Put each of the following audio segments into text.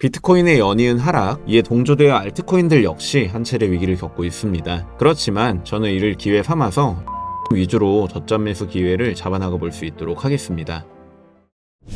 비트코인의 연이은 하락, 이에 동조되어 알트코인들 역시 한 차례 위기를 겪고 있습니다. 그렇지만 저는 이를 기회 삼아서 위주로 저점 매수 기회를 잡아나가 볼 수 있도록 하겠습니다.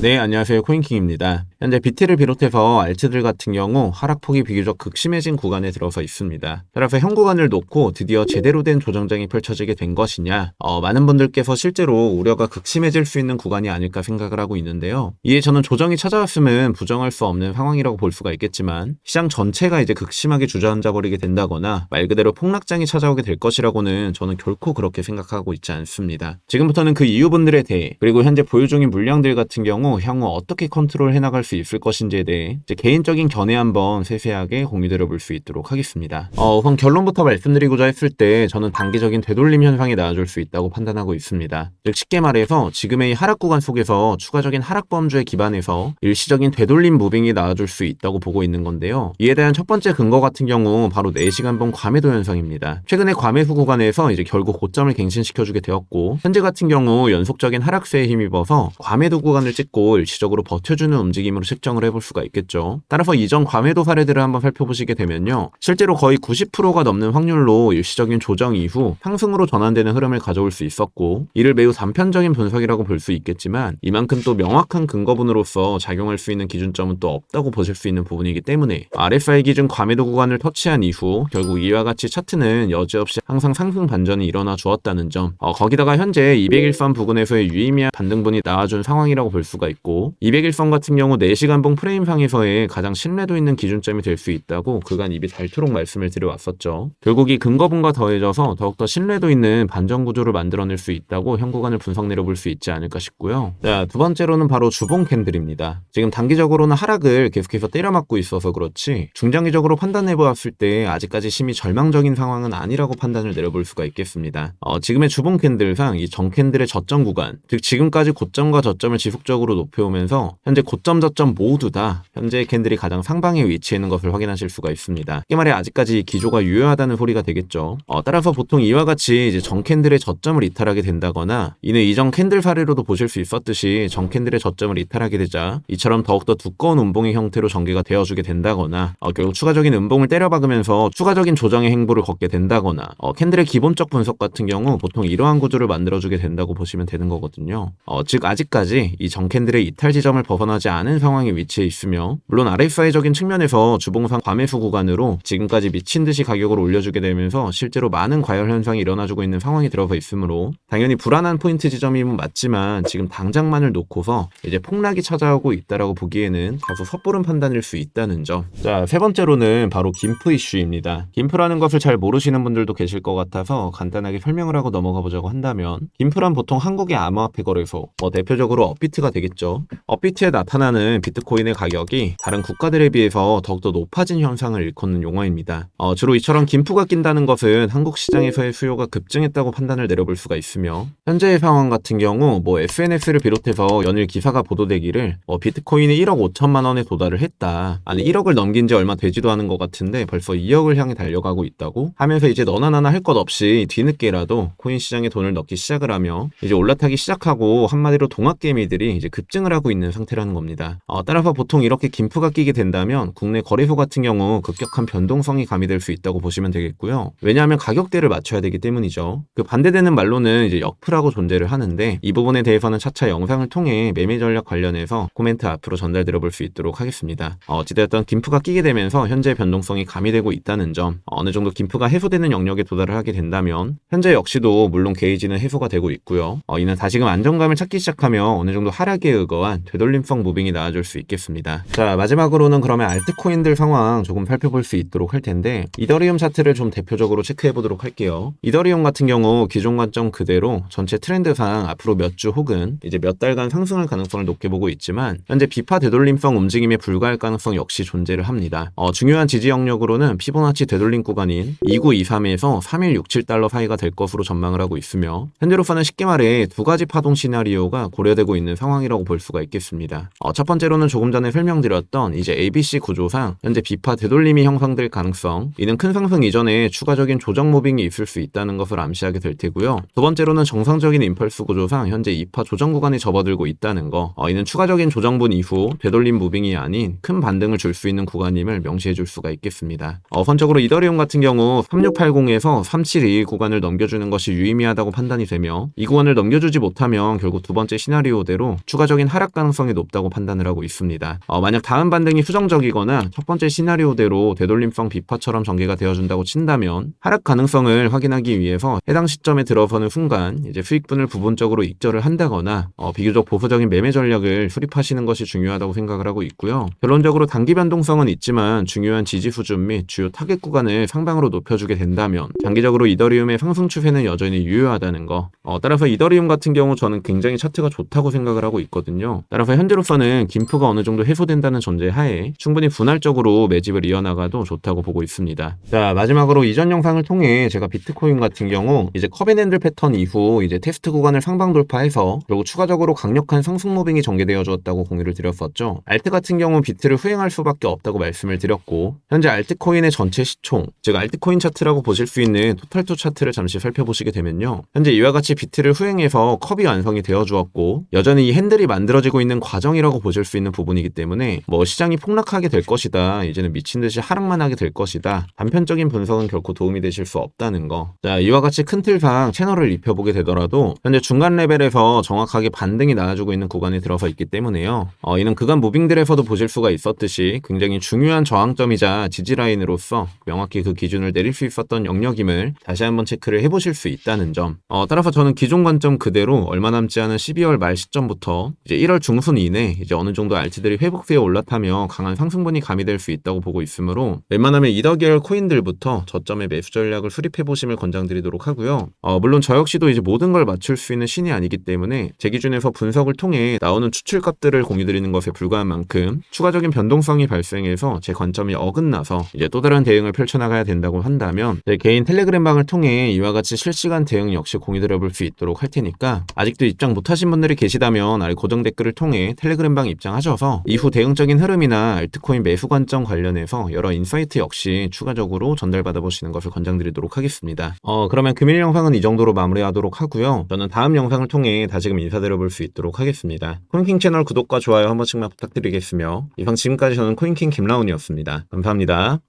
네, 안녕하세요. 코인킹입니다. 현재 BT를 비롯해서 알트들 같은 경우 하락폭이 비교적 극심해진 구간에 들어서 있습니다. 따라서 현 구간을 놓고 드디어 제대로 된 조정장이 펼쳐지게 된 것이냐, 많은 분들께서 실제로 우려가 극심해질 수 있는 구간이 아닐까 생각을 하고 있는데요. 이에 저는 조정이 찾아왔으면 부정할 수 없는 상황이라고 볼 수가 있겠지만, 시장 전체가 이제 극심하게 주저앉아버리게 된다거나 말 그대로 폭락장이 찾아오게 될 것이라고는 저는 결코 그렇게 생각하고 있지 않습니다. 지금부터는 그 이유분들에 대해, 그리고 현재 보유 중인 물량들 같은 경우 향후 어떻게 컨트롤 해나갈 수 있을 것인지에 대해 개인적인 견해 한번 세세하게 공유드려 볼 수 있도록 하겠습니다. 우선 결론부터 말씀드리고자 했을 때 저는 단기적인 되돌림 현상이 나와줄 수 있다고 판단하고 있습니다. 즉 쉽게 말해서 지금의 하락 구간 속에서 추가적인 하락 범주에 기반해서 일시적인 되돌림 무빙이 나와줄 수 있다고 보고 있는 건데요. 이에 대한 첫 번째 근거 같은 경우 바로 4시간봉 과매도 현상입니다. 최근에 과매수 구간에서 이제 결국 고점을 갱신시켜주게 되었고, 현재 같은 경우 연속적인 하락세에 힘입어서 과매도 구간을 찍고 일시적으로 버텨주는 움직임으로 측정을 해볼 수가 있겠죠. 따라서 이전 과매도 사례들을 한번 살펴보시게 되면요, 실제로 거의 90%가 넘는 확률로 일시적인 조정 이후 상승으로 전환되는 흐름을 가져올 수 있었고, 이를 매우 단편적인 분석이라고 볼 수 있겠지만 이만큼 또 명확한 근거분으로서 작용할 수 있는 기준점은 또 없다고 보실 수 있는 부분이기 때문에 RSI 기준 과매도 구간을 터치한 이후 결국 이와 같이 차트는 여지없이 항상 상승 반전이 일어나 주었다는 점, 거기다가 현재 200일선 부근에서의 유의미한 반등분이 나와준 상황이라고 볼 수가 있고, 200일선 같은 경우 4시간봉 프레임상에서의 가장 신뢰도 있는 기준점이 될 수 있다고 그간 입이 닳도록 말씀을 드려왔었죠. 결국 이 근거분과 더해져서 더욱더 신뢰도 있는 반전 구조를 만들어낼 수 있다고 현 구간을 분석 내려볼 수 있지 않을까 싶고요. 자, 두 번째로는 바로 주봉 캔들입니다. 지금 단기적으로는 하락을 계속해서 때려맞고 있어서 그렇지 중장기적으로 판단해보았을 때 아직까지 심히 절망적인 상황은 아니라고 판단을 내려볼 수가 있겠습니다. 지금의 주봉 캔들상 이 정 캔들의 저점 구간, 즉 지금까지 고점과 저점을 지속적으로 높여오면서 현재 고점 저점 모두 다 현재 캔들이 가장 상방에 위치해 있는 것을 확인하실 수가 있습니다. 이게 말해 아직까지 기조가 유효하다는 소리가 되겠죠. 따라서 보통 이와 같이 이제 정 캔들의 저점을 이탈하게 된다거나, 이는 이전 캔들 사례로도 보실 수 있었듯이 정 캔들의 저점을 이탈하게 되자 이처럼 더욱더 두꺼운 음봉의 형태로 전개가 되어주게 된다거나, 결국 추가적인 음봉을 때려박으면서 추가적인 조정의 행보를 걷게 된다거나, 캔들의 기본적 분석 같은 경우 보통 이러한 구조를 만들어주게 된다고 보시면 되는 거거든요. 즉 아직까지 이 정 캔들의 이탈 지점을 벗어나지 않은 상황에 위치해 있으며, 물론 RSI적인 측면에서 주봉상 과매수 구간으로 지금까지 미친 듯이 가격을 올려주게 되면서 실제로 많은 과열 현상이 일어나주고 있는 상황이 들어서 있으므로 당연히 불안한 포인트 지점이면 맞지만 지금 당장만을 놓고서 이제 폭락이 찾아오고 있다라고 보기에는 다소 섣부른 판단일 수 있다는 점. 자, 세 번째로는 바로 김프 이슈입니다. 김프라는 것을 잘 모르시는 분들도 계실 것 같아서 간단하게 설명을 하고 넘어가 보자고 한다면, 김프란 보통 한국의 암호화폐 거래소, 대표적으로 업비트가 되겠죠. 업비트에 나타나는 비트코인의 가격이 다른 국가들에 비해서 더욱더 높아진 현상을 일컫는 용어입니다. 주로 이처럼 김프가 낀다는 것은 한국 시장에서의 수요가 급증했다고 판단을 내려볼 수가 있으며, 현재의 상황 같은 경우 SNS를 비롯해서 연일 기사가 보도되기를 비트코인이 1억 5천만 원에 도달을 했다, 아니 1억을 넘긴 지 얼마 되지도 않은 것 같은데 벌써 2억을 향해 달려가고 있다고 하면서 이제 너나 나나 할 것 없이 뒤늦게라도 코인 시장에 돈을 넣기 시작을 하며 이제 올라타기 시작하고, 한마디로 동학개미들이 이제 급증을 하고 있는 상태라는 겁니다. 따라서 보통 이렇게 김프가 끼게 된다면 국내 거래소 같은 경우 급격한 변동성이 가미될 수 있다고 보시면 되겠고요. 왜냐하면 가격대를 맞춰야 되기 때문이죠. 그 반대되는 말로는 이제 역프라고 존재를 하는데, 이 부분에 대해서는 차차 영상을 통해 매매 전략 관련해서 코멘트 앞으로 전달드려 볼 수 있도록 하겠습니다. 어찌되었던 김프가 끼게 되면서 현재 변동성이 가미되고 있다는 점, 어느 정도 김프가 해소되는 영역에 도달을 하게 된다면 현재 역시도 물론 게이지는 해소가 되고 있고요. 이는 다시금 안정감을 찾기 시작하며 어느 정도 하락에 의거한 되돌림성 무빙이 나와줄 수 있겠습니다. 자, 마지막으로는 그러면 알트코인들 상황 조금 살펴볼 수 있도록 할 텐데, 이더리움 차트를 좀 대표적으로 체크해 보도록 할게요. 이더리움 같은 경우 기존 관점 그대로 전체 트렌드상 앞으로 몇 주 혹은 이제 몇 달간 상승할 가능성을 높게 보고 있지만, 현재 비파 되돌림성 움직임에 불과할 가능성 역시 존재를 합니다. 중요한 지지 영역으로는 피보나치 되돌림 구간인 2923에서 3167달러 사이가 될 것으로 전망을 하고 있으며, 현재로서는 쉽게 말해 두 가지 파동 시나리오가 고려되고 있는 상황이라고 상황이라고 볼 수가 있겠습니다. 첫 번째로는 조금 전에 설명드렸던 이제 ABC 구조상 현재 비파 되돌림이 형성될 가능성, 이는 큰 상승 이전에 추가적인 조정 무빙이 있을 수 있다는 것을 암시하게 될 테고요. 두 번째로는 정상적인 임펄스 구조상 현재 2파 조정 구간에 접어들고 있다는 거, 이는 추가적인 조정분 이후 되돌림 무빙이 아닌 큰 반등을 줄 수 있는 구간임을 명시해 줄 수가 있겠습니다. 우선적으로 이더리움 같은 경우 3680에서 3722 구간을 넘겨주는 것이 유의미하다고 판단이 되며, 이 구간을 넘겨주지 못하면 결국 두 번째 시나리오대로 추가적인 하락 가능성이 높다고 판단을 하고 있습니다. 만약 다음 반등이 수정적이거나 첫 번째 시나리오대로 되돌림성 비파처럼 전개가 되어준다고 친다면 하락 가능성을 확인하기 위해서 해당 시점에 들어서는 순간 이제 수익분을 부분적으로 익절을 한다거나 비교적 보수적인 매매 전략을 수립하시는 것이 중요하다고 생각을 하고 있고요. 결론적으로 단기 변동성은 있지만 중요한 지지 수준 및 주요 타겟 구간을 상방으로 높여주게 된다면 장기적으로 이더리움의 상승 추세는 여전히 유효하다는 거. 따라서 이더리움 같은 경우 저는 굉장히 차트가 좋다고 생각을 하고 있거든요. 따라서 현재로서는 김프가 어느 정도 해소된다는 전제 하에 충분히 분할적으로 매집을 이어나가도 좋다고 보고 있습니다. 자, 마지막으로 이전 영상을 통해 제가 비트코인 같은 경우 이제 컵앤핸들 패턴 이후 이제 테스트 구간을 상방 돌파해서 결국 추가적으로 강력한 상승 무빙이 전개되어 주었다고 공유를 드렸었죠. 알트 같은 경우 비트를 후행할 수밖에 없다고 말씀을 드렸고, 현재 알트코인의 전체 시총, 즉 알트코인 차트라고 보실 수 있는 토탈2 차트를 잠시 살펴보시게 되면요, 현재 이와 같이 비트를 후행해서 컵이 완성이 되어 주었고 여전히 이 핸들이 만들어지고 있는 과정이라고 보실 수 있는 부분이기 때문에 시장이 폭락하게 될 것이다, 이제는 미친듯이 하락만 하게 될 것이다, 단편적인 분석은 결코 도움이 되실 수 없다는 거. 자, 이와 같이 큰 틀상 채널을 입혀보게 되더라도 현재 중간 레벨에서 정확하게 반등이 나와주고 있는 구간에 들어서 있기 때문에요, 이는 그간 무빙들에서도 보실 수가 있었듯이 굉장히 중요한 저항점이자 지지라인으로서 명확히 그 기준을 내릴 수 있었던 영역임을 다시 한번 체크를 해보실 수 있다는 점. 따라서 저는 기존 관점 그대로 얼마 남지 않은 12월 말 시점부터 이제 1월 중순 이내 이제 어느 정도 알트들이 회복세에 올라타며 강한 상승분이 가미될 수 있다고 보고 있으므로 웬만하면 이더 계열 코인들부터 저점의 매수 전략을 수립해 보심을 권장드리도록 하고요. 물론 저 역시도 이제 모든 걸 맞출 수 있는 신이 아니기 때문에 제 기준에서 분석을 통해 나오는 추출값들을 공유드리는 것에 불과한 만큼 추가적인 변동성이 발생해서 제 관점이 어긋나서 이제 또 다른 대응을 펼쳐나가야 된다고 한다면 제 개인 텔레그램방을 통해 이와 같이 실시간 대응 역시 공유드려볼 수 있도록 할 테니까, 아직도 입장 못하신 분들이 계시다면 아래 고정 댓글을 통해 텔레그램방 입장하셔서 이후 대응적인 흐름이나 알트코인 매수 관점 관련해서 여러 인사이트 역시 추가적으로 전달받아 보시는 것을 권장드리도록 하겠습니다. 그러면 금일 영상은 이 정도로 마무리하도록 하고요. 저는 다음 영상을 통해 다시금 인사드려볼 수 있도록 하겠습니다. 코인킹 채널 구독과 좋아요 한 번씩만 부탁드리겠으며, 이상 지금까지 저는 코인킹 김라운이었습니다. 감사합니다.